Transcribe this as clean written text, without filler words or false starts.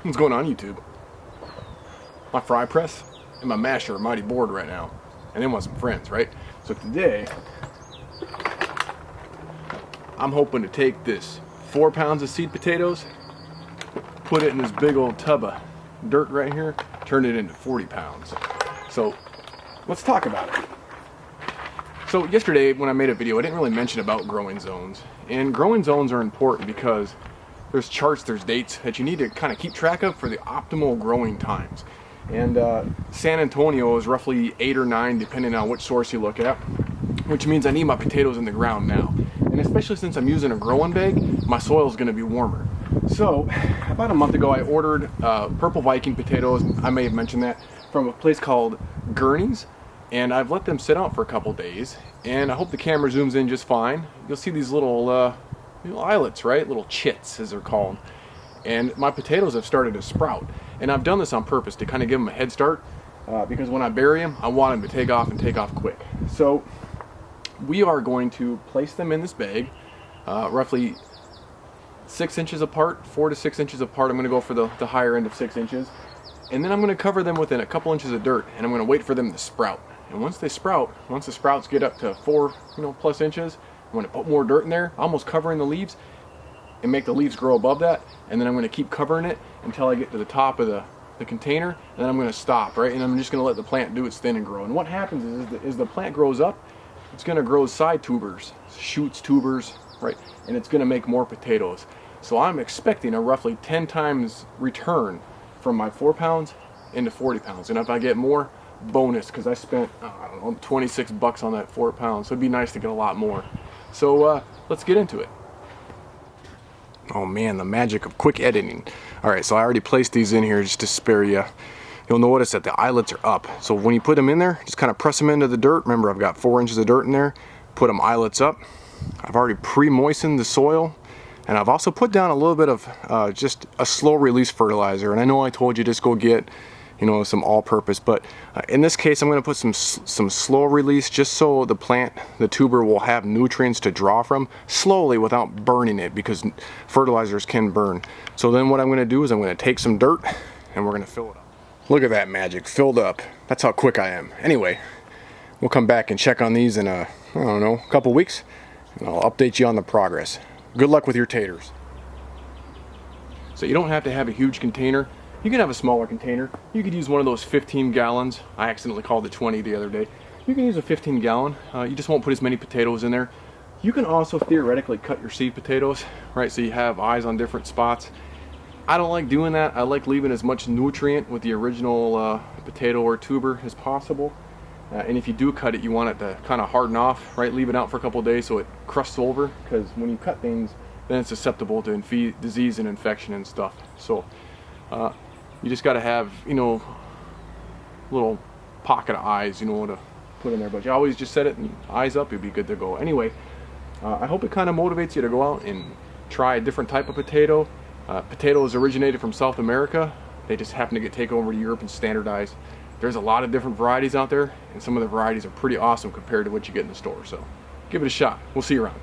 What's going on, YouTube? My fry press and my masher are mighty bored right now, and they want some friends, right? So today, I'm hoping to take this 4 pounds of seed potatoes, put it in this big old tub of dirt right here, turn it into 40 pounds. So let's talk about it. So yesterday when I made a video, I didn't really mention about growing zones. And growing zones are important because there's charts, there's dates that you need to kind of keep track of for the optimal growing times. And San Antonio is roughly 8 or 9 depending on which source you look at, which means I need my potatoes in the ground now. And especially since I'm using a growing bag, my soil is going to be warmer. So about a month ago I ordered Purple Viking potatoes, I may have mentioned that, from a place called Gurney's. And I've let them sit out for a couple days, and I hope the camera zooms in just fine. You'll see these little islets, right? Little chits, as they're called. And my potatoes have started to sprout. And I've done this on purpose to kind of give them a head start, because when I bury them, I want them to take off and take off quick. So we are going to place them in this bag, roughly 6 inches apart, 4 to 6 inches apart. I'm going to go for the higher end of 6 inches. And then I'm going to cover them within a couple inches of dirt, and I'm going to wait for them to sprout. And once they sprout, once the sprouts get up to 4 plus inches, I'm going to put more dirt in there, almost covering the leaves, and make the leaves grow above that. And then I'm going to keep covering it until I get to the top of the container, and then I'm going to stop, right? And I'm just going to let the plant do its thing and grow. And what happens is as the plant grows up, it's going to grow side tubers, shoots, tubers, right? And it's going to make more potatoes. So I'm expecting a roughly 10 times return from my 4 pounds into 40 pounds. And if I get more, bonus, because I spent, I don't know, 26 bucks on that 4 pounds. So it'd be nice to get a lot more. So let's get into it. Oh man, the magic of quick editing. Alright, so I already placed these in here just to spare you. You'll notice that the eyelets are up. So when you put them in there, just kind of press them into the dirt. Remember, I've got 4 inches of dirt in there. Put them eyelets up. I've already pre-moistened the soil. And I've also put down a little bit of just a slow release fertilizer. And I know I told you just go get, some all-purpose, but in this case I'm going to put some slow release just so the plant, the tuber, will have nutrients to draw from slowly without burning it, because fertilizers can burn. So then what I'm going to do is I'm going to take some dirt and we're going to fill it up. Look at that magic, filled up. That's how quick I am. Anyway, we'll come back and check on these in I don't know, a couple weeks, and I'll update you on the progress. Good luck with your taters. So you don't have to have a huge container. You can have a smaller container. You could use one of those 15 gallons. I accidentally called it 20 the other day. You can use a 15 gallon. You just won't put as many potatoes in there. You can also theoretically cut your seed potatoes, right? So you have eyes on different spots. I don't like doing that. I like leaving as much nutrient with the original potato or tuber as possible. And if you do cut it, you want it to kind of harden off, right? Leave it out for a couple of days so it crusts over, because when you cut things, then it's susceptible to disease and infection and stuff. So you just got to have, little pocket of eyes, to put in there. But you always just set it and eyes up, you'll be good to go. Anyway, I hope it kind of motivates you to go out and try a different type of potato. Potatoes originated from South America. They just happen to get taken over to Europe and standardized. There's a lot of different varieties out there, and some of the varieties are pretty awesome compared to what you get in the store. So give it a shot. We'll see you around.